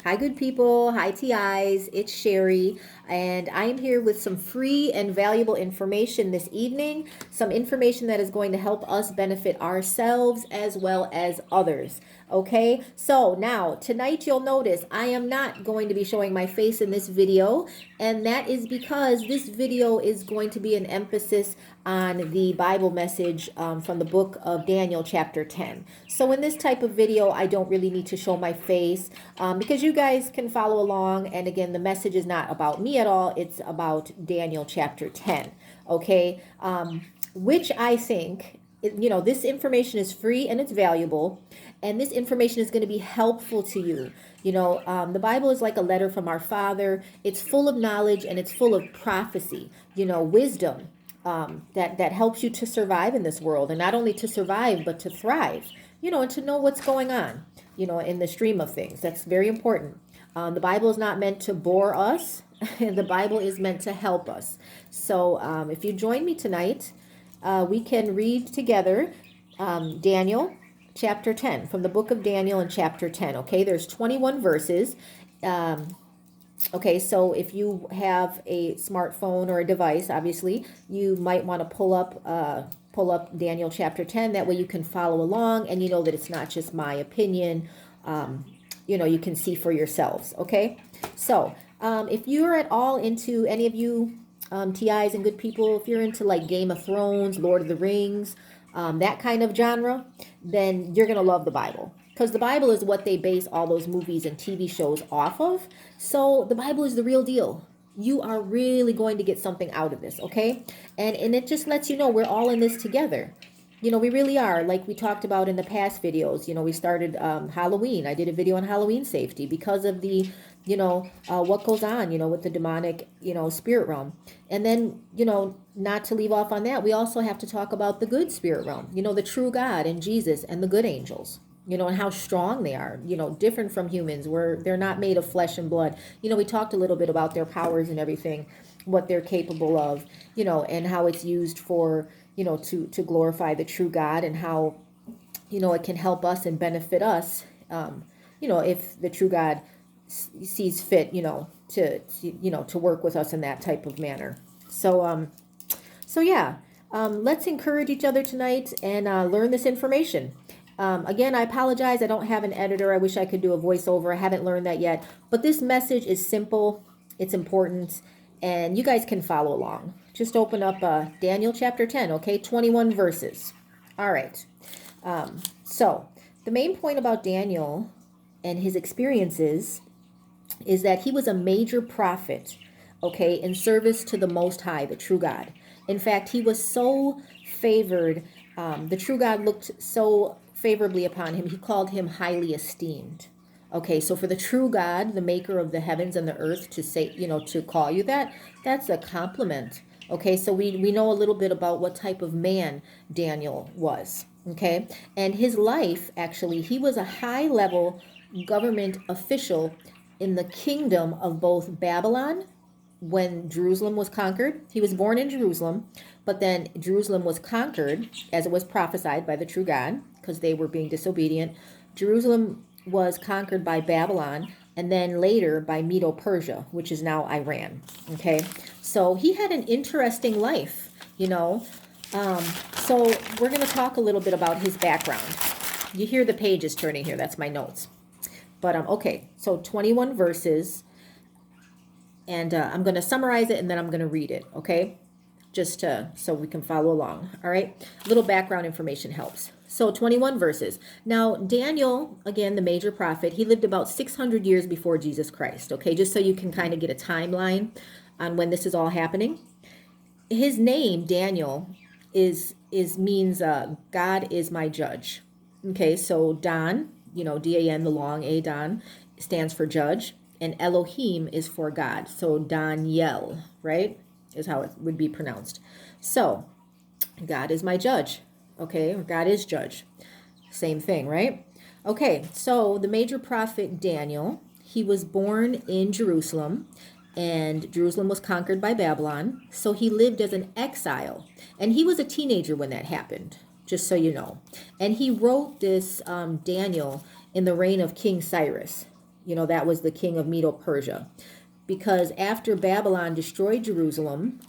Hi, good people. Hi, TIs. It's Sherry, and I am here with some free and valuable information this evening. Some information that is going to help us benefit ourselves as well as others. Okay, so now tonight you'll notice I am not going to be showing my face in this video, and that is because this video is going to be an emphasis on the Bible message from the book of Daniel, chapter 10. So in this type of video, I don't really need to show my face because you guys can follow along. And again, the message is not about me at all. It's about Daniel, chapter 10. Okay, which I think, this information is free and it's valuable, and this information is going to be helpful to you. The Bible is like a letter from our Father. It's full of knowledge and it's full of prophecy, wisdom that helps you to survive in this world, and not only to survive, but to thrive, and to know what's going on, in the stream of things. That's very important. The Bible is not meant to bore us. The Bible is meant to help us. So if you join me tonight, we can read together Daniel chapter 10, from the book of Daniel in chapter 10. Okay, there's 21 verses. Okay, so if you have a smartphone or a device, obviously, you might want to pull up Daniel chapter 10. That way you can follow along, and you know that it's not just my opinion. You can see for yourselves. Okay, so if you're at all into, any of you TIs and good people, if you're into like Game of Thrones, Lord of the Rings, that kind of genre, then you're going to love the Bible. Because the Bible is what they base all those movies and TV shows off of. So the Bible is the real deal. You are really going to get something out of this, okay? And it just lets you know we're all in this together. We really are. Like we talked about in the past videos, we started Halloween. I did a video on Halloween safety because of the, what goes on, with the demonic, spirit realm. And then, not to leave off on that, we also have to talk about the good spirit realm, the true God and Jesus and the good angels. And how strong they are, different from humans, where they're not made of flesh and blood. We talked a little bit about their powers and everything, what they're capable of, and how it's used for, to glorify the true God, and how, it can help us and benefit us, if the true God sees fit, to work with us in that type of manner. So yeah, let's encourage each other tonight and learn this information. Again, I apologize. I don't have an editor. I wish I could do a voiceover. I haven't learned that yet. But this message is simple. It's important. And you guys can follow along. Just open up Daniel chapter 10, okay? 21 verses. All right. So the main point about Daniel and his experiences is that he was a major prophet, okay, in service to the Most High, the true God. In fact, he was so favored. The true God looked so favorably upon him. He called him highly esteemed. Okay, so for the true God, the maker of the heavens and the earth, to say, to call you that, that's a compliment. Okay, so we know a little bit about what type of man Daniel was. Okay, and his life, actually, he was a high level government official in the kingdom of both Babylon, when Jerusalem was conquered. He was born in Jerusalem, but then Jerusalem was conquered, as it was prophesied by the true God, because they were being disobedient. Jerusalem was conquered by Babylon, and then later by Medo-Persia, which is now Iran. Okay, so he had an interesting life, So we're going to talk a little bit about his background. You hear the pages turning here. That's my notes. But okay, so 21 verses. And I'm going to summarize it, and then I'm going to read it, okay? Just so we can follow along, all right? Little background information helps. So 21 verses. Now, Daniel, again, the major prophet, he lived about 600 years before Jesus Christ, okay? Just so you can kind of get a timeline on when this is all happening. His name, Daniel, means God is my judge. Okay, so Dan, D-A-N, the long A, Dan, stands for judge. And Elohim is for God. So Daniel, right, is how it would be pronounced. So God is my judge. Okay, or God is judge. Same thing, right? Okay, so the major prophet Daniel, he was born in Jerusalem, and Jerusalem was conquered by Babylon. So he lived as an exile. And he was a teenager when that happened, just so you know. And he wrote this Daniel in the reign of King Cyrus. that was the king of Medo-Persia. Because after Babylon destroyed Jerusalem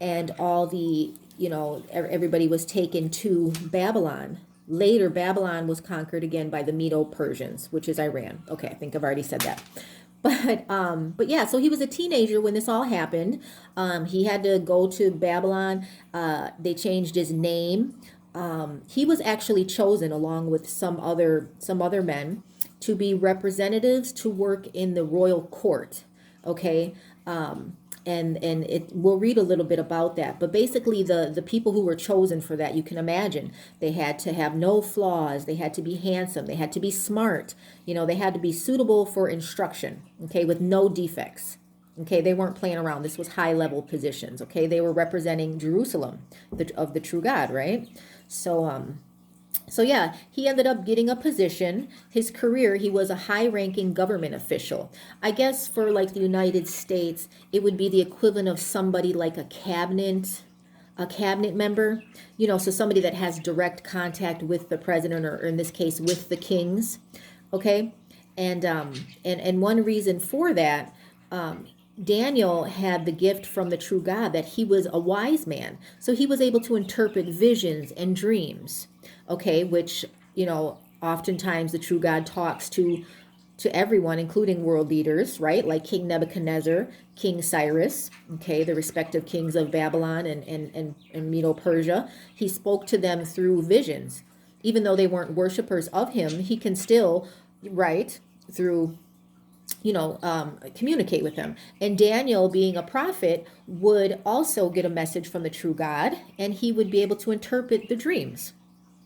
and all the, everybody was taken to Babylon, later Babylon was conquered again by the Medo-Persians, which is Iran. Okay, I think I've already said that. But yeah, so he was a teenager when this all happened. He had to go to Babylon. They changed his name. He was actually chosen along with some other men to be representatives to work in the royal court. Okay. And we'll read a little bit about that. But basically the people who were chosen for that, you can imagine, they had to have no flaws. They had to be handsome. They had to be smart. They had to be suitable for instruction, okay, with no defects. Okay, they weren't playing around. This was high level positions. Okay, they were representing Jerusalem, of the true God, right? So yeah, he ended up getting a position. His career, he was a high-ranking government official. I guess for like the United States, it would be the equivalent of somebody like a cabinet member, so somebody that has direct contact with the president, or in this case with the kings. Okay, and one reason for that, Daniel had the gift from the true God that he was a wise man, so he was able to interpret visions and dreams. Okay, which, oftentimes the true God talks to everyone, including world leaders, right? Like King Nebuchadnezzar, King Cyrus, okay, the respective kings of Babylon and Medo-Persia. He spoke to them through visions. Even though they weren't worshipers of him, he can still, right, through, communicate with them. And Daniel, being a prophet, would also get a message from the true God, and he would be able to interpret the dreams.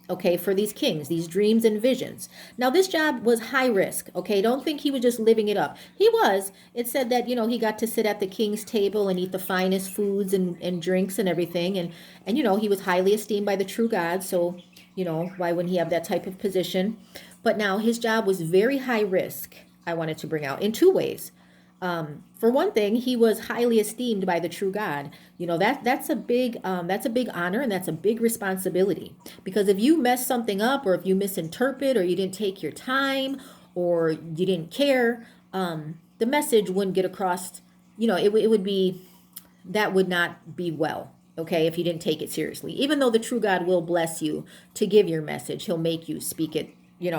Okay, for these kings, these dreams and visions. Now, this job was high risk. Okay, don't think he was just living it up. He was. It said that, he got to sit at the king's table and eat the finest foods and drinks and everything. And he was highly esteemed by the true God. So, why wouldn't he have that type of position? But now his job was very high risk, I wanted to bring out, in two ways. For one thing, he was highly esteemed by the true God. That's a big honor, and that's a big responsibility. Because if you mess something up, or if you misinterpret, or you didn't take your time, or you didn't care, the message wouldn't get across. It would be, that would not be well. Okay, if you didn't take it seriously. Even though the true God will bless you to give your message, he'll make you speak it,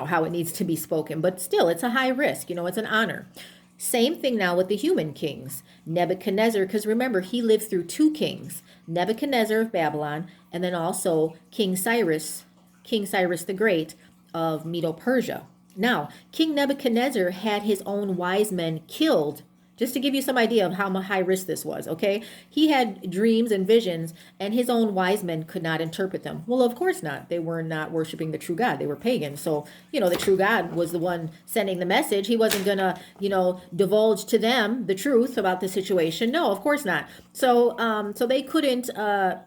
how it needs to be spoken. But still, it's a high risk. It's an honor. Same thing now with the human kings. Nebuchadnezzar, because remember, he lived through two kings, Nebuchadnezzar of Babylon, and then also King Cyrus the Great of Medo-Persia. Now, King Nebuchadnezzar had his own wise men killed, just to give you some idea of how high risk this was, okay? He had dreams and visions, and his own wise men could not interpret them. Well, of course not. They were not worshiping the true God. They were pagan. So, the true God was the one sending the message. He wasn't going to, divulge to them the truth about the situation. No, of course not. So they couldn't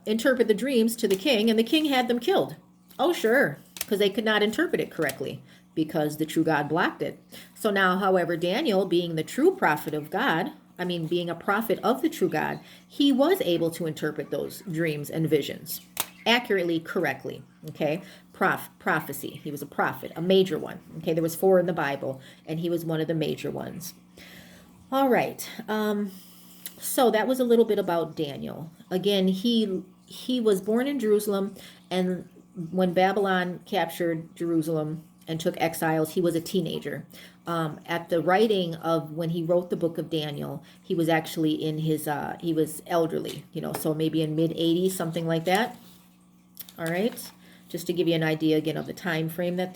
interpret the dreams to the king, and the king had them killed. Oh, sure, because they could not interpret it correctly, because the true God blocked it. So now, however, Daniel, being the true prophet of God, being a prophet of the true God, he was able to interpret those dreams and visions accurately, correctly. Okay, prophecy. He was a prophet, a major one. Okay, there was 4 in the Bible, and he was one of the major ones. All right. So that was a little bit about Daniel. Again, he was born in Jerusalem, and when Babylon captured Jerusalem and took exiles, he was a teenager. At the writing of when he wrote the book of Daniel, he was actually in his, he was elderly, so maybe in mid-80s, something like that. All right, just to give you an idea again of the time frame that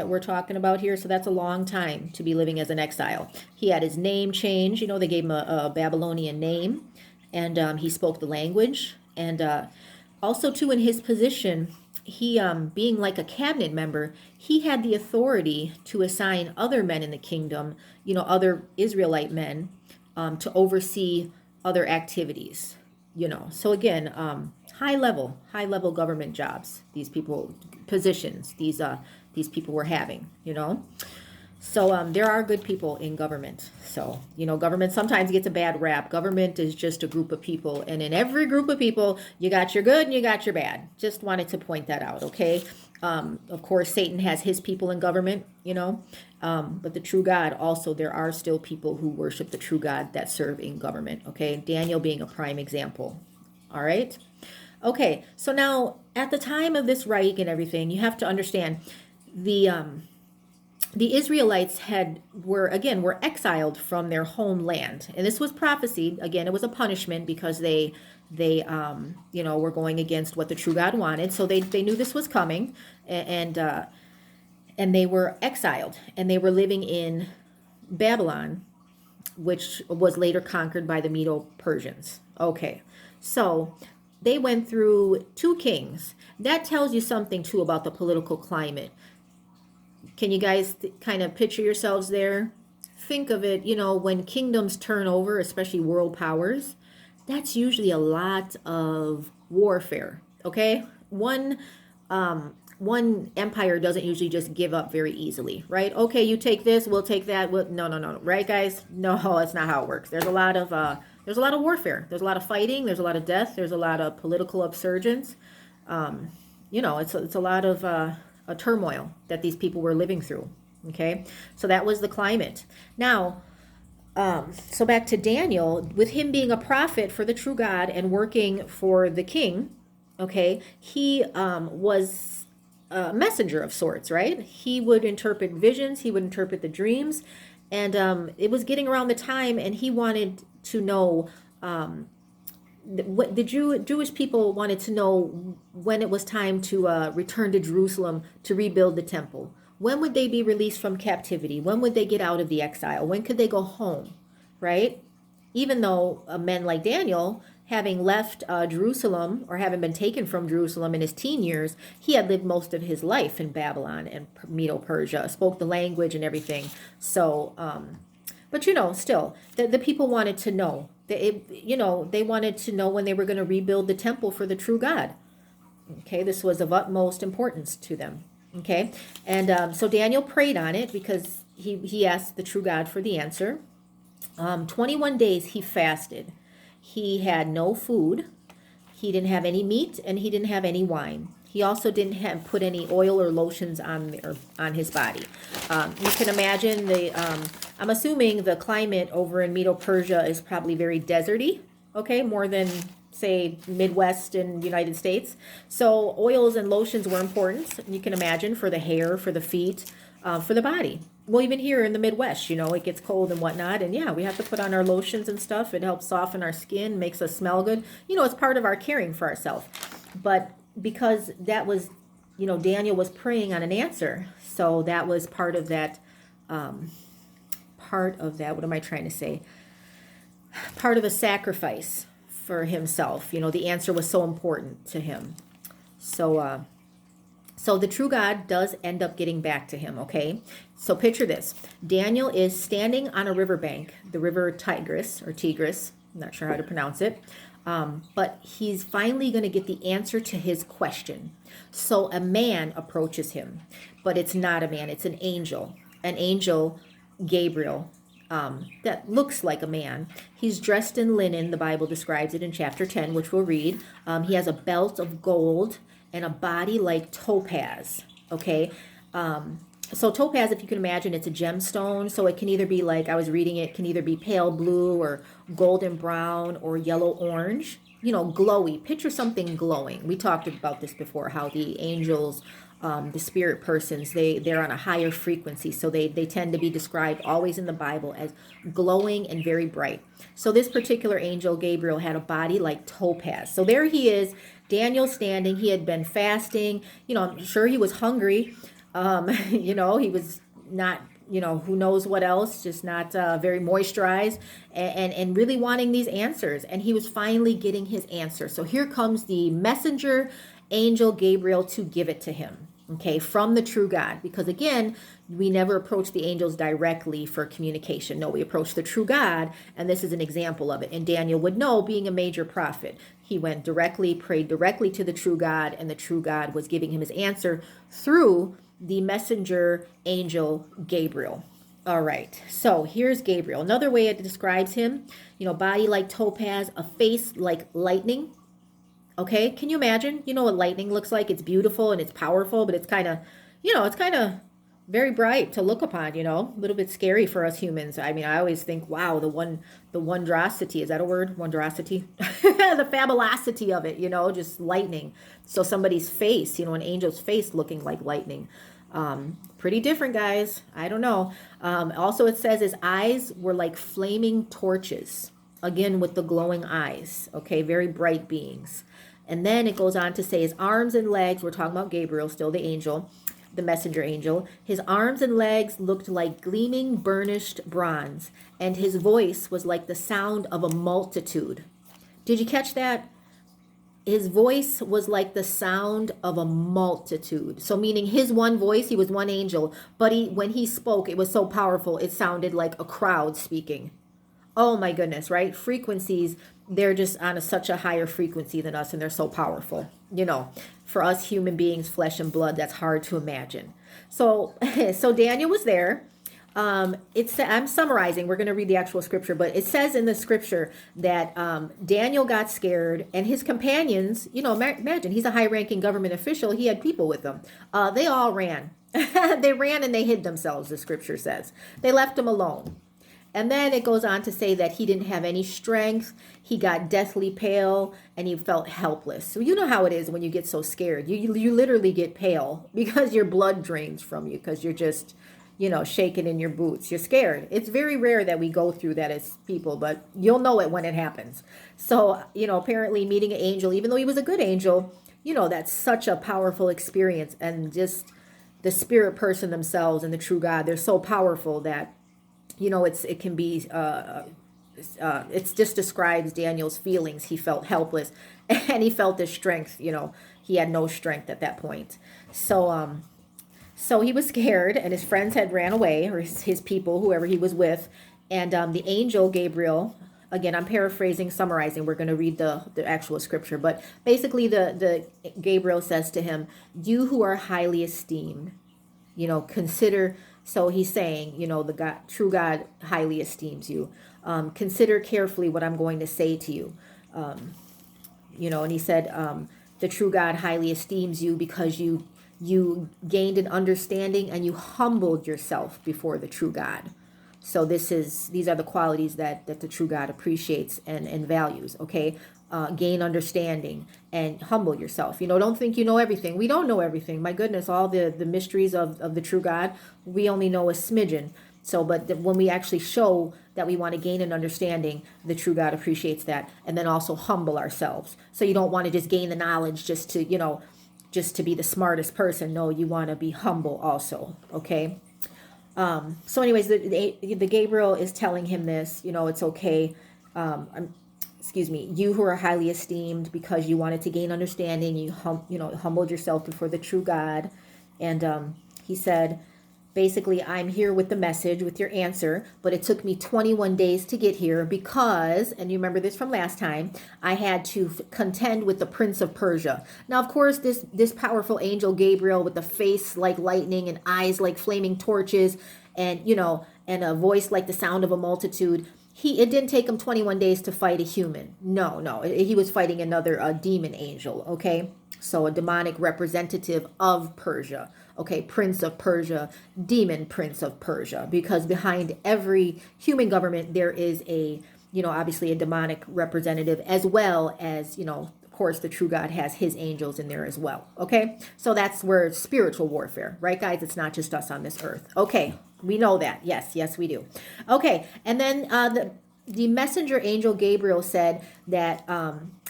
we're talking about here. So that's a long time to be living as an exile. He had his name changed. They gave him a Babylonian name, and he spoke the language. And also, too, in his position, he, being like a cabinet member, he had the authority to assign other men in the kingdom, other Israelite men, to oversee other activities, So again, high level government jobs, these positions, these people were having, So there are good people in government. So, government sometimes gets a bad rap. Government is just a group of people. And in every group of people, you got your good and you got your bad. Just wanted to point that out, okay? Of course, Satan has his people in government, but the true God also, there are still people who worship the true God that serve in government. Okay, Daniel being a prime example. All right. Okay, so now at the time of this Reich and everything, you have to understand the Israelites were exiled from their homeland, and this was prophesied. Again, it was a punishment because they were going against what the true God wanted. So they knew this was coming, and they were exiled, and they were living in Babylon, which was later conquered by the Medo-Persians. Okay, so they went through two kings. That tells you something too about the political climate. Can you guys kind of picture yourselves there? Think of it, when kingdoms turn over, especially world powers, that's usually a lot of warfare. Okay, one empire doesn't usually just give up very easily, right? Okay, you take this, we'll take that. No, right, guys? No, that's not how it works. There's a lot of warfare. There's a lot of fighting. There's a lot of death. There's a lot of political upsurgence. It's a lot of a turmoil that these people were living through. Okay, so that was the climate. Now, so back to Daniel, with him being a prophet for the true God and working for the king, okay, he was a messenger of sorts, right? He would interpret visions, he would interpret the dreams, and it was getting around the time, and he wanted to know what the Jewish people wanted to know when it was time to return to Jerusalem to rebuild the temple. When would they be released from captivity? When would they get out of the exile? When could they go home, right? Even though men like Daniel, having left Jerusalem or having been taken from Jerusalem in his teen years, he had lived most of his life in Babylon and Medo-Persia, spoke the language and everything. So, but still, the people wanted to know. They wanted to know when they were going to rebuild the temple for the true God. Okay, this was of utmost importance to them. Okay, and so Daniel prayed on it because he asked the true God for the answer. 21 days he fasted. He had no food. He didn't have any meat, and he didn't have any wine. He also didn't put any oil or lotions on his body. You can imagine I'm assuming the climate over in Medo-Persia is probably very deserty, okay, more than, say, Midwest and United States. So oils and lotions were important, you can imagine, for the hair, for the feet, for the body. Well, even here in the Midwest, it gets cold and whatnot, and yeah, we have to put on our lotions and stuff. It helps soften our skin, makes us smell good. It's part of our caring for ourselves. But because that was, Daniel was praying on an answer, so that was part of that, what am I trying to say? Part of a sacrifice for himself. The answer was so important to him. So the true God does end up getting back to him, okay? So picture this. Daniel is standing on a riverbank, the river Tigris, I'm not sure how to pronounce it, but he's finally going to get the answer to his question. So a man approaches him, but it's not a man, it's an angel. An angel, Gabriel, that looks like a man. He's dressed in linen, the Bible describes it in chapter 10, which we'll read. He has a belt of gold and a body like topaz, okay? So topaz, if you can imagine, it's a gemstone, so it can either be, like I was reading, it can either be pale blue or golden brown or yellow orange, glowy. Picture something glowing. We talked about this before, how the angels, the spirit persons, they're on a higher frequency, so they tend to be described always in the Bible as glowing and very bright. So this particular angel, Gabriel, had a body like topaz. So there he is, Daniel standing. He had been fasting. I'm sure he was hungry. He was not, who knows what else, just not very moisturized, and really wanting these answers. And he was finally getting his answer. So here comes the messenger, Angel Gabriel, to give it to him, okay, from the true God. Because again, we never approach the angels directly for communication. No, we approach the true God, and this is an example of it. And Daniel would know, being a major prophet. He went directly, prayed directly to the true God, and the true God was giving him his answer through the messenger angel Gabriel. All right, so here's Gabriel. Another way it describes him, body like topaz, a face like lightning, Okay, can you imagine? You know what lightning looks like? It's beautiful and it's powerful, but it's kind of, it's kind of very bright to look upon, a little bit scary for us humans. I mean, I always think, wow, the wondrosity, is that a word? Wondrosity? The fabulosity of it, just lightning. So somebody's face, an angel's face looking like lightning. Pretty different, guys. I don't know. Also, it says his eyes were like flaming torches, again with the glowing eyes. Okay, very bright beings. And then it goes on to say his arms and legs, we're talking about Gabriel, still the angel, the messenger angel. His arms and legs looked like gleaming burnished bronze, and his voice was like the sound of a multitude. Did you catch that? His voice was like the sound of a multitude. So meaning his one voice, he was one angel, but when he spoke, it was so powerful, it sounded like a crowd speaking. Oh my goodness, right? Frequencies, they're just on such a higher frequency than us, and they're so powerful. For us human beings, flesh and blood, that's hard to imagine. So, so Daniel was there. I'm summarizing. We're going to read the actual scripture, but it says in the scripture that Daniel got scared, and his companions. Imagine he's a high-ranking government official. He had people with him. They all ran. They ran and they hid themselves. The scripture says they left him alone. And then it goes on to say that he didn't have any strength. He got deathly pale and he felt helpless. So you know how it is when you get so scared. You literally get pale because your blood drains from you because you're just, shaking in your boots. You're scared. It's very rare that we go through that as people, but you'll know it when it happens. So, apparently meeting an angel, even though he was a good angel, that's such a powerful experience. And just the spirit person themselves and the true God, they're so powerful that it can be, it just describes Daniel's feelings. He felt helpless and he felt his strength, he had no strength at that point. So he was scared and his friends had ran away, or his people, whoever he was with. And the angel Gabriel, again, I'm paraphrasing, summarizing. We're going to read the actual scripture, but basically the Gabriel says to him, you who are highly esteemed, consider. So he's saying, the God, true God highly esteems you. Consider carefully what I'm going to say to you. And he said, the true God highly esteems you because you gained an understanding and you humbled yourself before the true God. So these are the qualities that the true God appreciates and values. Okay. Gain understanding and humble yourself. Don't think you know everything. We don't know everything. My goodness, all the mysteries of the true God, we only know a smidgen. So, but when we actually show that we want to gain an understanding, the true God appreciates that. And then also humble ourselves. So you don't want to just gain the knowledge just to be the smartest person. No, you want to be humble also. Okay. So anyways, the Gabriel is telling him this, it's okay. You who are highly esteemed because you wanted to gain understanding, you humbled yourself before the true God. And he said, basically, I'm here with the message, with your answer, but it took me 21 days to get here because, and you remember this from last time, I had to contend with the Prince of Persia. Now, of course, this powerful angel Gabriel with a face like lightning and eyes like flaming torches and a voice like the sound of a multitude. It didn't take him 21 days to fight a human. No. He was fighting another demon angel, okay? So a demonic representative of Persia, okay? Prince of Persia, demon prince of Persia. Because behind every human government, there is obviously a demonic representative, as well as, of course, the true God has his angels in there as well, okay? So that's where spiritual warfare, right, guys? It's not just us on this earth. Okay. We know that. Yes, we do. Okay, and then the messenger angel Gabriel said that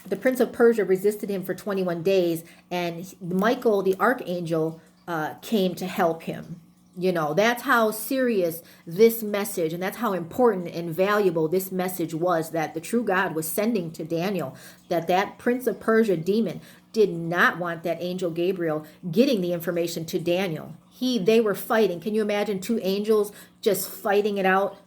the Prince of Persia resisted him for 21 days, and Michael, the archangel, came to help him. That's how serious this message, and that's how important and valuable this message was that the true God was sending to Daniel, that Prince of Persia demon did not want that angel Gabriel getting the information to Daniel. They were fighting. Can you imagine two angels just fighting it out?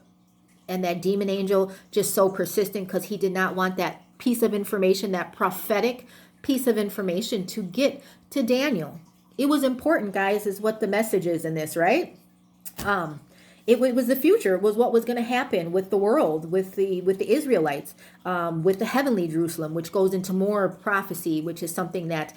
And that demon angel just so persistent because he did not want that piece of information, that prophetic piece of information to get to Daniel. It was important, guys, is what the message is in this, right? It was the future. It was what was going to happen with the world, with the Israelites, with the heavenly Jerusalem, which goes into more prophecy, which is something that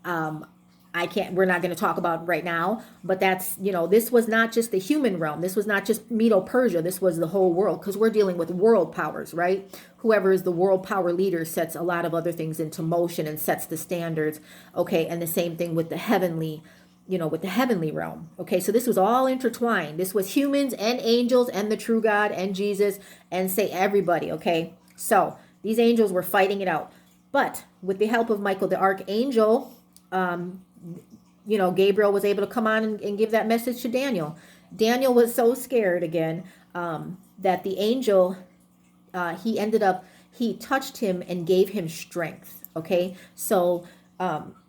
we're not going to talk about right now, but that's, this was not just the human realm. This was not just Medo-Persia. This was the whole world, because we're dealing with world powers, right? Whoever is the world power leader sets a lot of other things into motion and sets the standards. Okay. And the same thing with the heavenly, with the heavenly realm. Okay. So this was all intertwined. This was humans and angels and the true God and Jesus and say everybody. Okay. So these angels were fighting it out, but with the help of Michael, the archangel, Gabriel was able to come on and give that message to Daniel. Daniel was so scared again that the angel, he touched him and gave him strength. Okay, so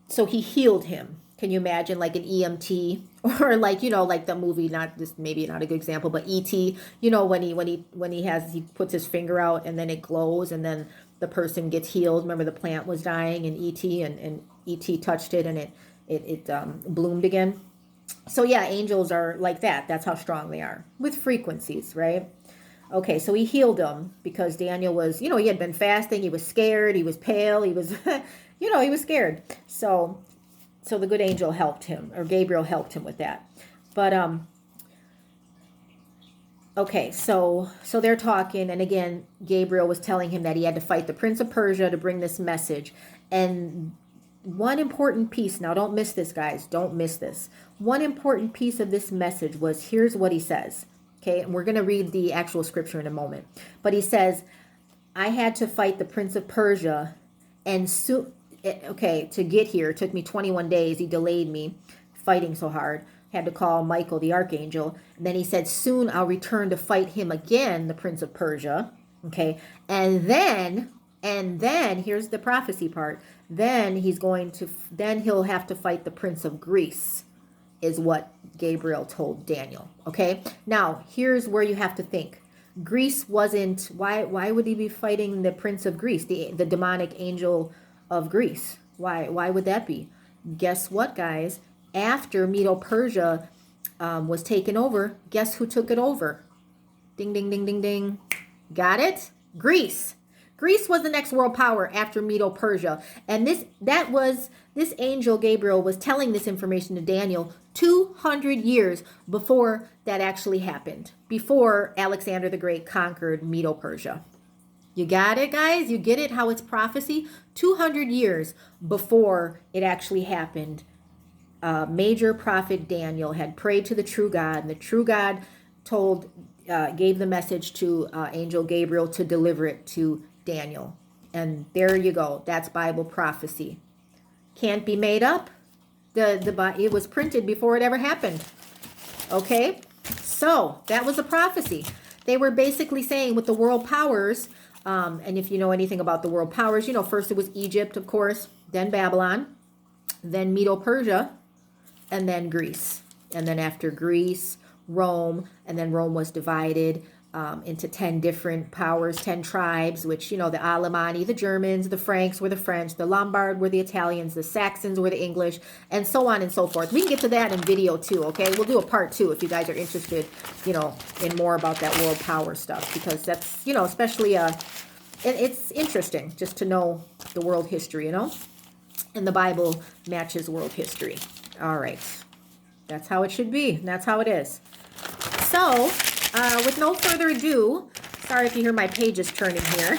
he healed him. Can you imagine, like an EMT, or like the movie? Not this, maybe not a good example, but ET. When he puts his finger out and then it glows and then the person gets healed. Remember, the plant was dying and ET touched it and it bloomed again. So yeah, angels are like that. That's how strong they are with frequencies, right? Okay, so he healed him because Daniel was, he had been fasting. He was scared. He was pale. He was, he was scared. So the good angel helped him, or Gabriel helped him with that. But okay, so they're talking, and again, Gabriel was telling him that he had to fight the Prince of Persia to bring this message. And one important piece, now don't miss this, guys, don't miss this. One important piece of this message was, here's what he says. Okay, and we're going to read the actual scripture in a moment. But he says, I had to fight the Prince of Persia, and to get here, it took me 21 days. He delayed me fighting so hard. Had to call Michael, the archangel. And then he said, soon I'll return to fight him again, the Prince of Persia. Okay, and then here's the prophecy part. Then he'll have to fight the Prince of Greece, is what Gabriel told Daniel. Okay, now here's where you have to think. Greece wasn't, why would he be fighting the Prince of Greece, the demonic angel of Greece? Why would that be? Guess what, guys? After Medo-Persia was taken over, guess who took it over? Ding, ding, ding, ding, ding. Got it? Greece. Greece was the next world power after Medo-Persia. And this angel Gabriel was telling this information to Daniel 200 years before that actually happened, before Alexander the Great conquered Medo-Persia. You got it, guys? You get it, how it's prophecy? 200 years before it actually happened, major prophet Daniel had prayed to the true God, and the true God gave the message to Angel Gabriel to deliver it to Daniel. And there you go. That's Bible prophecy. Can't be made up. It was printed before it ever happened. Okay? So, that was a prophecy. They were basically saying with the world powers, and if you know anything about the world powers, first it was Egypt, of course, then Babylon, then Medo-Persia, and then Greece. And then after Greece, Rome, and then Rome was divided into 10 different powers, 10 tribes, which, the Alemanni, the Germans, the Franks were the French, the Lombard were the Italians, the Saxons were the English, and so on and so forth. We can get to that in video too, okay? We'll do a part 2 if you guys are interested, in more about that world power stuff, because that's, especially, it's interesting just to know the world history, and the Bible matches world history. All right. That's how it should be. And that's how it is. So, with no further ado, sorry if you hear my pages turning here,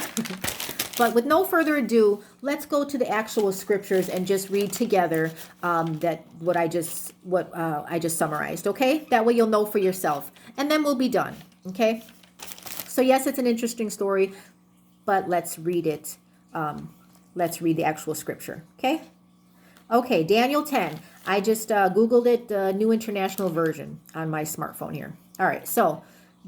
but with no further ado, let's go to the actual scriptures and just read together what I just summarized. Okay, that way you'll know for yourself, and then we'll be done. Okay. So yes, it's an interesting story, but let's read it. Let's read the actual scripture. Okay. Okay, Daniel 10. I just Googled it, New International Version on my smartphone here. All right, so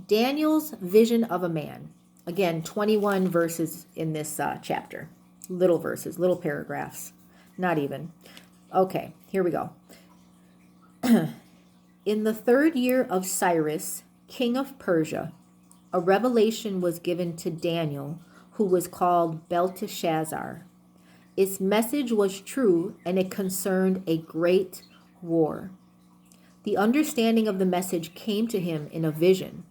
Daniel's vision of a man. Again, 21 verses in this chapter. Little verses, little paragraphs. Not even. Okay, here we go. In the 3rd year of Cyrus, king of Persia, a revelation was given to Daniel, who was called Belteshazzar. Its message was true, and it concerned a great war. The understanding of the message came to him in a vision.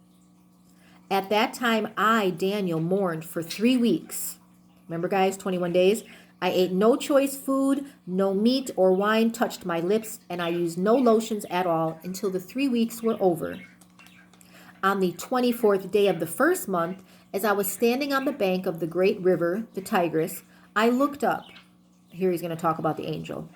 At that time, I, Daniel, mourned for 3 weeks. Remember, guys, 21 days? I ate no choice food, no meat or wine touched my lips, and I used no lotions at all until the 3 weeks were over. On the 24th day of the first month, as I was standing on the bank of the great river, the Tigris, I looked up. Here he's going to talk about the angel.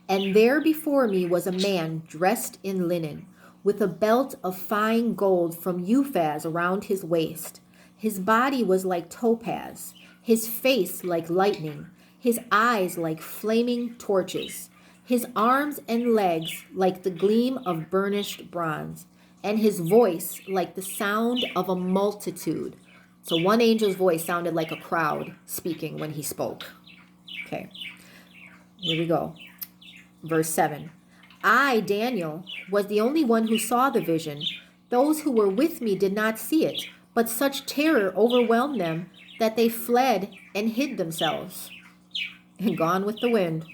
And there before me was a man dressed in linen, with a belt of fine gold from Uphaz around his waist. His body was like topaz, his face like lightning, his eyes like flaming torches, his arms and legs like the gleam of burnished bronze, and his voice like the sound of a multitude. So one angel's voice sounded like a crowd speaking when he spoke. Okay, here we go. Verse 7. I, Daniel, was the only one who saw the vision. Those who were with me did not see it, but such terror overwhelmed them that they fled and hid themselves. And gone with the wind.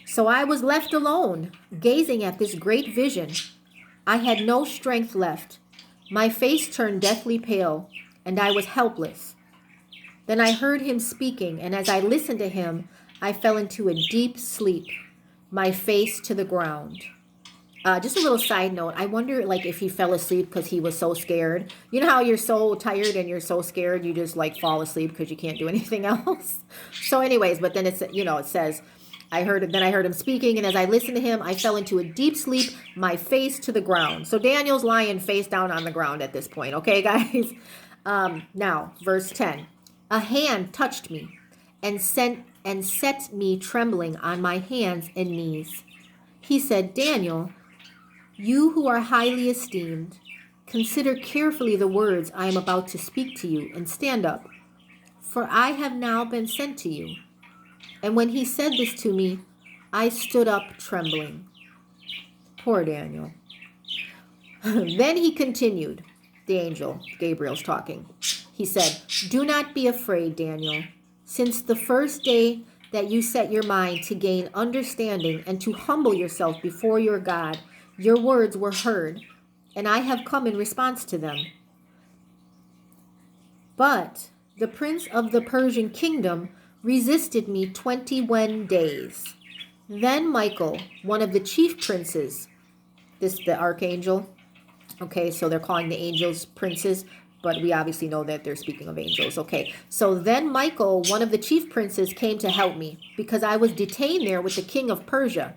So I was left alone, gazing at this great vision. I had no strength left. My face turned deathly pale, and I was helpless. Then I heard him speaking, and as I listened to him, I fell into a deep sleep, my face to the ground. Just a little side note. I wonder, if he fell asleep because he was so scared. You know how you're so tired and you're so scared, you just fall asleep because you can't do anything else. So, anyways, but then it says, I heard him speaking, and as I listened to him, I fell into a deep sleep, my face to the ground. So Daniel's lying face down on the ground at this point. Okay, guys. Now, verse 10. A hand touched me and set me trembling on my hands and knees. He said, Daniel, you who are highly esteemed, consider carefully the words I am about to speak to you, and stand up, for I have now been sent to you. And when he said this to me, I stood up trembling. Poor Daniel. Then he continued, the angel, Gabriel's talking. He said, do not be afraid, Daniel. Since the first day that you set your mind to gain understanding and to humble yourself before your God, your words were heard, and I have come in response to them. But the prince of the Persian kingdom resisted me 21 days. Then Michael, one of the chief princes, the archangel, okay, so they're calling the angels princes, but we obviously know that they're speaking of angels. Okay, so then Michael, one of the chief princes, came to help me because I was detained there with the king of Persia.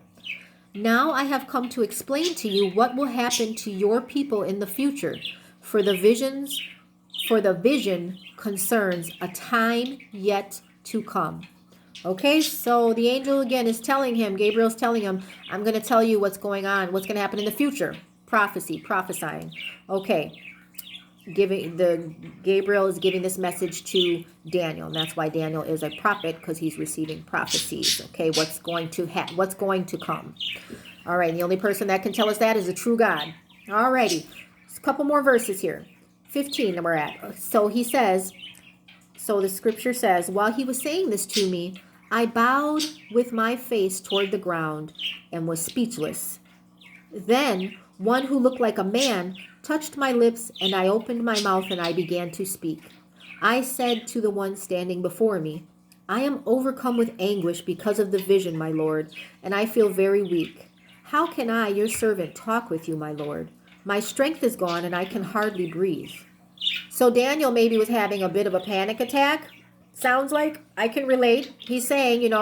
Now I have come to explain to you what will happen to your people in the future, for the vision concerns a time yet to come. Okay, so the angel again is telling him, Gabriel's telling him, I'm going to tell you what's going on, what's going to happen in the future. Prophesying. Okay. Gabriel is giving this message to Daniel, and that's why Daniel is a prophet, because he's receiving prophecies. Okay, what's going to come. All right, the only person that can tell us that is the true God. All righty, a couple more verses here. 15 we're at. So he says, so the scripture says, while he was saying this to me, I bowed with my face toward the ground and was speechless. Then one who looked like a man touched my lips, and I opened my mouth and I began to speak. I said to the one standing before me, I am overcome with anguish because of the vision, my Lord, and I feel very weak. How can I, your servant, talk with you, my Lord? My strength is gone and I can hardly breathe. So Daniel maybe was having a bit of a panic attack. Sounds like I can relate. He's saying,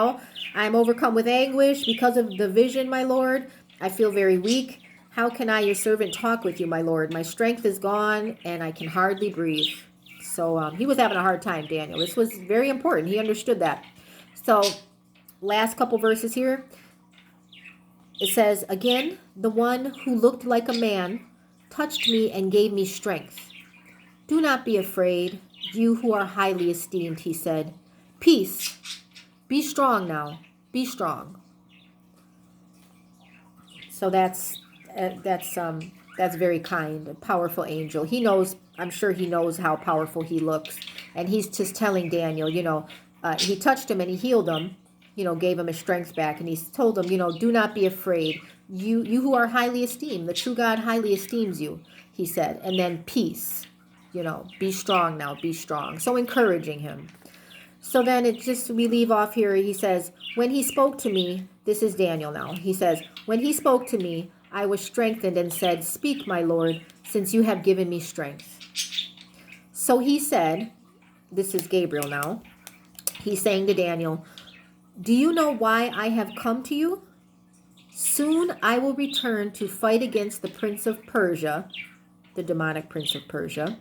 I'm overcome with anguish because of the vision, my Lord. I feel very weak. How can I, your servant, talk with you, my Lord? My strength is gone, and I can hardly breathe. So he was having a hard time, Daniel. This was very important. He understood that. So last couple verses here. It says, again, the one who looked like a man touched me and gave me strength. Do not be afraid, you who are highly esteemed, he said. Peace. Be strong now. Be strong. So that's very kind, a powerful angel. He knows, I'm sure he knows how powerful he looks. And he's just telling Daniel, he touched him and he healed him, gave him his strength back. And he told him, do not be afraid. you who are highly esteemed, the true God highly esteems you, he said. And then peace, be strong now, be strong. So encouraging him. So then we leave off here. He says, when he spoke to me, this is Daniel now. He says, when he spoke to me, I was strengthened and said, speak, my Lord, since you have given me strength. So he said, this is Gabriel now. He's saying to Daniel, do you know why I have come to you? Soon I will return to fight against the prince of Persia, the demonic prince of Persia.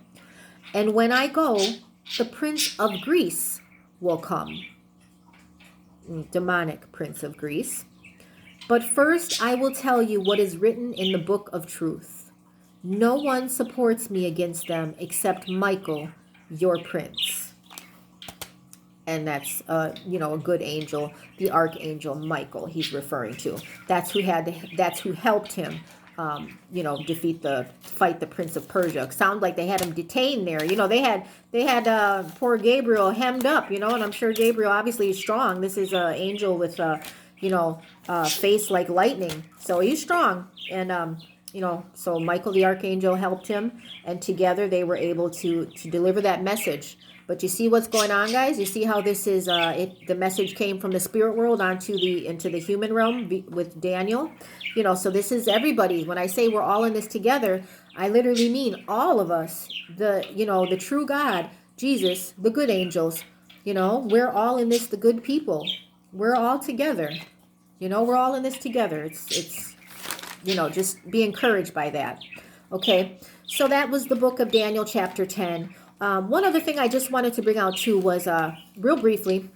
And when I go, the prince of Greece will come. Demonic prince of Greece. But first I will tell you what is written in the book of truth. No one supports me against them except Michael, your prince. And that's, a good angel, the archangel Michael he's referring to. That's who helped him, fight the prince of Persia. Sounds like they had him detained there. They had poor Gabriel hemmed up, and I'm sure Gabriel obviously is strong. This is an angel with, face like lightning. So he's strong. And, so Michael the archangel helped him. And together they were able to deliver that message. But you see what's going on, guys? You see how this is, the message came from the spirit world into the human realm with Daniel. So this is everybody. When I say we're all in this together, I literally mean all of us. The true God, Jesus, the good angels, we're all in this, the good people. We're all together. We're all in this together. It's just be encouraged by that. Okay, so that was the book of Daniel chapter 10. One other thing I just wanted to bring out too was, real briefly,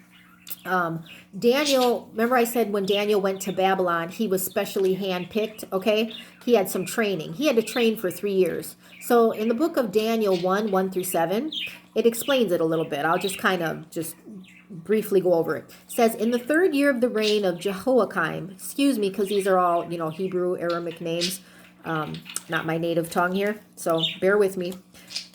Daniel, remember I said when Daniel went to Babylon, he was specially handpicked, okay? He had some training. He had to train for 3 years. So in the book of Daniel 1:1-7, it explains it a little bit. I'll just briefly go over it. It says, in the 3rd year of the reign of Jehoiakim, excuse me, because these are all, Hebrew, Aramaic names, not my native tongue here, so bear with me.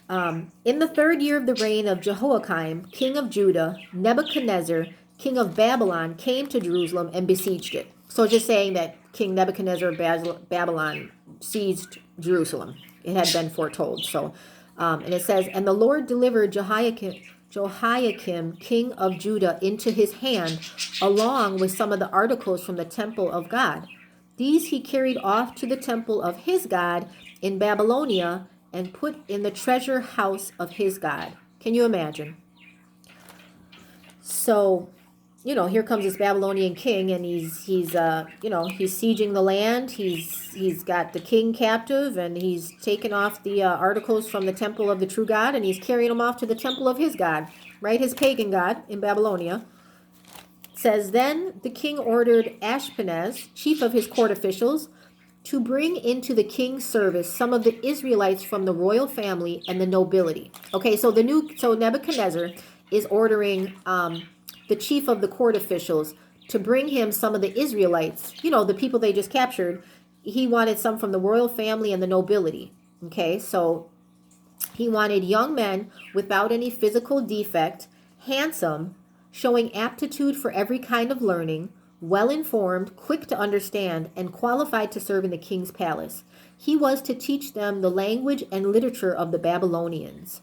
In the 3rd year of the reign of Jehoiakim, king of Judah, Nebuchadnezzar, king of Babylon, came to Jerusalem and besieged it. So just saying that King Nebuchadnezzar of Babylon seized Jerusalem. It had been foretold. So, and it says, and the Lord delivered Jehoiakim, king of Judah, into his hand, along with some of the articles from the temple of God. These he carried off to the temple of his God in Babylonia and put in the treasure house of his God. Can you imagine? So, here comes this Babylonian king, and he's sieging the land. He's got the king captive, and he's taken off the articles from the temple of the true God, and he's carrying them off to the temple of his God, right? His pagan God in Babylonia. It says, then the king ordered Ashpenaz, chief of his court officials, to bring into the king's service some of the Israelites from the royal family and the nobility. Okay, so Nebuchadnezzar is ordering the chief of the court officials to bring him some of the Israelites, the people they just captured. He wanted some from the royal family and the nobility. Okay, so he wanted young men without any physical defect, handsome, showing aptitude for every kind of learning, well-informed, quick to understand, and qualified to serve in the king's palace. He was to teach them the language and literature of the Babylonians.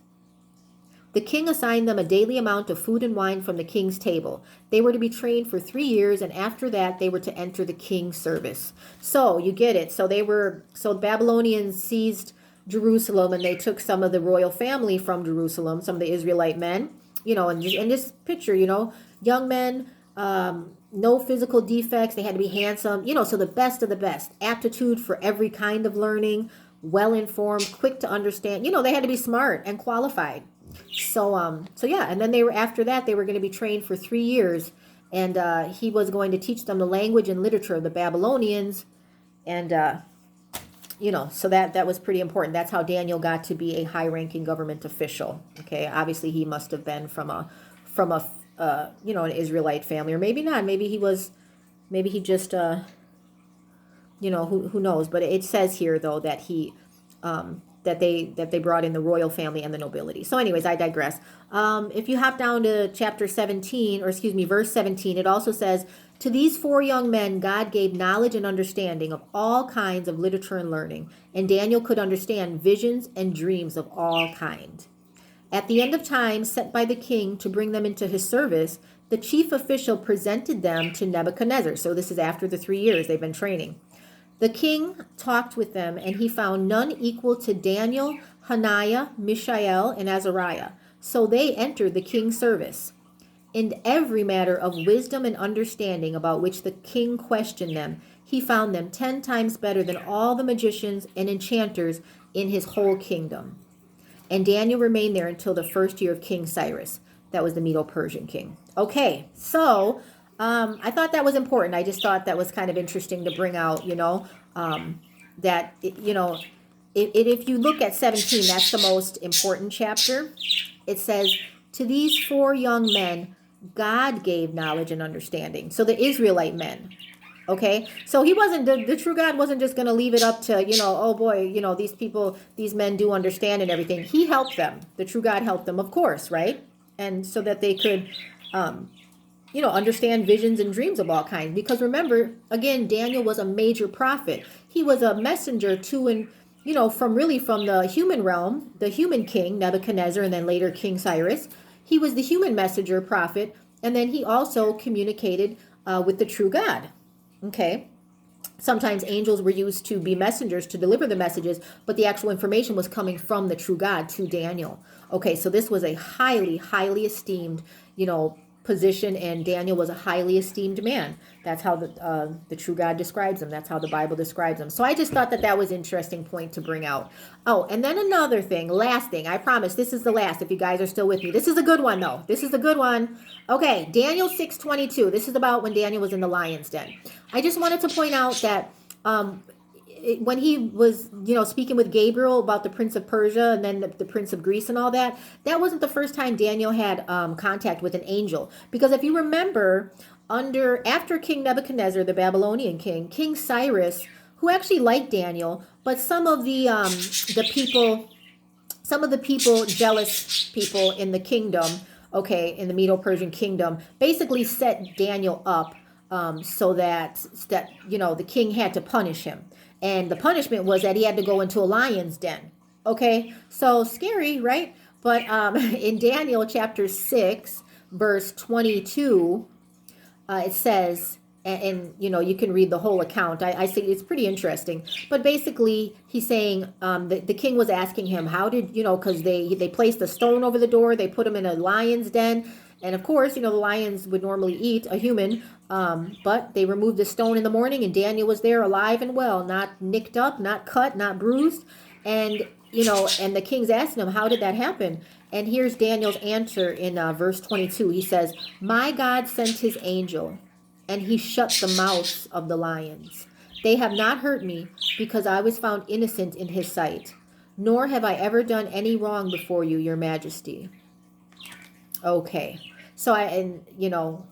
The king assigned them a daily amount of food and wine from the king's table. They were to be trained for 3 years, and after that, they were to enter the king's service. So, you get it. So the Babylonians seized Jerusalem, and they took some of the royal family from Jerusalem, some of the Israelite men, and just picture, young men, no physical defects. They had to be handsome, so the best of the best. Aptitude for every kind of learning, well-informed, quick to understand. They had to be smart and qualified. So yeah, and then after that, they were going to be trained for 3 years, and he was going to teach them the language and literature of the Babylonians, and so that was pretty important. That's how Daniel got to be a high-ranking government official. Okay, obviously he must have been from a an Israelite family, or maybe not. Maybe he just who knows. But it says here though that he that they brought in the royal family and the nobility. So anyways, I digress. If you hop down to chapter 17, or excuse me, verse 17, it also says, to these 4 young men, God gave knowledge and understanding of all kinds of literature and learning, and Daniel could understand visions and dreams of all kind. At the end of time set by the king to bring them into his service, the chief official presented them to Nebuchadnezzar. So this is after the 3 years they've been training. The king talked with them, and he found none equal to Daniel, Hananiah, Mishael, and Azariah. So they entered the king's service. In every matter of wisdom and understanding about which the king questioned them, he found them 10 times better than all the magicians and enchanters in his whole kingdom. And Daniel remained there until the first year of King Cyrus. That was the Medo-Persian king. Okay, so I thought that was important. I just thought that was kind of interesting to bring out, that, if you look at 17, that's the most important chapter. It says, to these 4 young men, God gave knowledge and understanding. So the Israelite men. Okay, so he wasn't, the true God wasn't just going to leave it up to, oh boy, these people, these men do understand and everything. He helped them. The true God helped them, of course, right? And so that they could, understand visions and dreams of all kinds. Because remember, again, Daniel was a major prophet. He was a messenger to, and from the human realm, the human king, Nebuchadnezzar, and then later King Cyrus. He was the human messenger prophet, and then he also communicated with the true God. Okay. Sometimes angels were used to be messengers to deliver the messages, but the actual information was coming from the true God to Daniel. Okay, so this was a highly, highly esteemed, position, and Daniel was a highly esteemed man. That's how the true God describes him. That's how the Bible describes him. So I just thought that was an interesting point to bring out. Oh, and then another thing, last thing, I promise this is the last, if you guys are still with me. This is a good one, though. This is a good one. Okay, Daniel 6:22. This is about when Daniel was in the lion's den. I just wanted to point out that when he was, speaking with Gabriel about the Prince of Persia and then the Prince of Greece and all that, that wasn't the first time Daniel had contact with an angel. Because if you remember, after King Nebuchadnezzar, the Babylonian king, King Cyrus, who actually liked Daniel, but some of the jealous people in the kingdom, in the Medo-Persian kingdom, basically set Daniel up so that the king had to punish him. And the punishment was that he had to go into a lion's den. Okay, so scary, right? But in Daniel chapter 6, verse 22, it says, and you can read the whole account. I say it's pretty interesting. But basically, he's saying the king was asking him, how did, because they placed a stone over the door, they put him in a lion's den. And of course, the lions would normally eat a human, but they removed the stone in the morning, and Daniel was there alive and well, not nicked up, not cut, not bruised. And, and the king's asking him, how did that happen? And here's Daniel's answer in verse 22. He says, my God sent his angel, and he shut the mouths of the lions. They have not hurt me, because I was found innocent in his sight, nor have I ever done any wrong before you, your majesty. Okay. So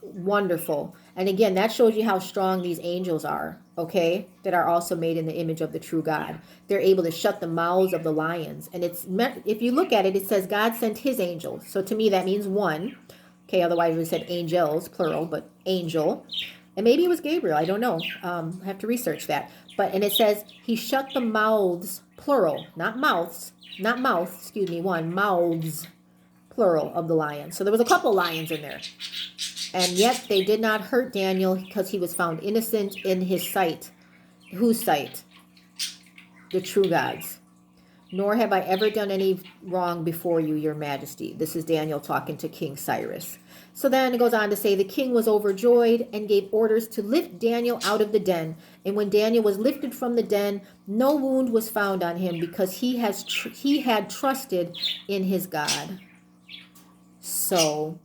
wonderful. And again, that shows you how strong these angels are, okay, that are also made in the image of the true God. They're able to shut the mouths of the lions. And if you look at it, it says God sent his angels. So to me, that means one. Okay, otherwise we said angels, plural, but angel. And maybe it was Gabriel. I don't know. I have to research that. And it says he shut the mouths, plural, not mouths, one, mouths, plural, of the lions. So there was a couple lions in there. And yet they did not hurt Daniel because he was found innocent in his sight. Whose sight? The true God's. Nor have I ever done any wrong before you, your majesty. This is Daniel talking to King Cyrus. So then it goes on to say, the king was overjoyed and gave orders to lift Daniel out of the den. And when Daniel was lifted from the den, no wound was found on him, because he had trusted in his God. So,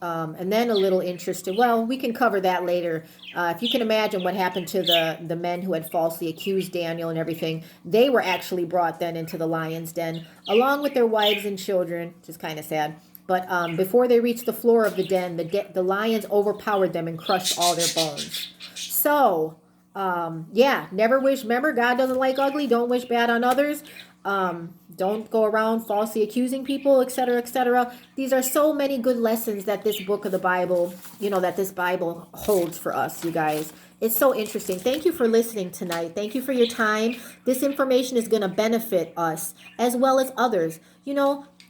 and then a little interested, well, we can cover that later. If you can imagine what happened to the men who had falsely accused Daniel and everything, they were actually brought then into the lion's den, along with their wives and children, which is kind of sad. But before they reached the floor of the den, the lions overpowered them and crushed all their bones. So, never wish, remember, God doesn't like ugly, don't wish bad on others. Don't go around falsely accusing people, etc., etc. These are so many good lessons that this book of the Bible, that this Bible holds for us, you guys. It's so interesting. Thank you for listening tonight. Thank you for your time. This information is going to benefit us as well as others.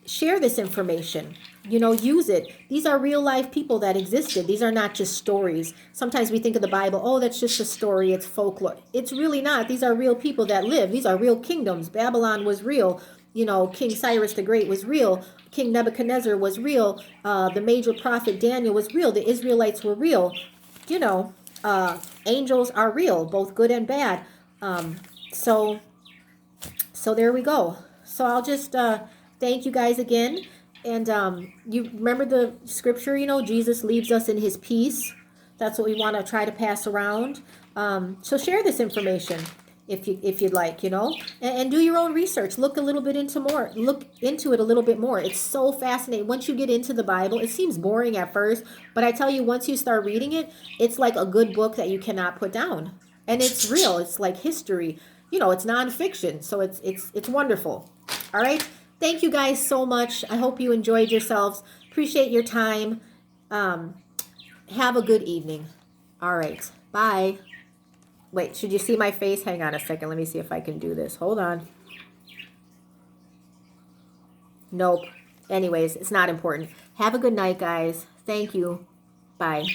Share this information. Use it. These are real life people that existed. These are not just stories. Sometimes we think of the Bible, oh, that's just a story, it's folklore. It's really not. These are real people that live. These are real kingdoms. Babylon was real. King Cyrus the Great was real. King Nebuchadnezzar was real. The major prophet Daniel was real. The Israelites were real. Angels are real, both good and bad. So there we go. So I'll just thank you guys again. And you remember the scripture, Jesus leaves us in his peace. That's what we want to try to pass around. So share this information if you'd like, and do your own research. Look into it a little bit more. It's so fascinating. Once you get into the Bible, it seems boring at first, but I tell you, once you start reading it, it's like a good book that you cannot put down. And it's real. It's like history. It's nonfiction. So it's wonderful. All right. Thank you guys so much. I hope you enjoyed yourselves. Appreciate your time. Have a good evening. All right. Bye. Wait, should you see my face? Hang on a second. Let me see if I can do this. Hold on. Nope. Anyways, it's not important. Have a good night, guys. Thank you. Bye.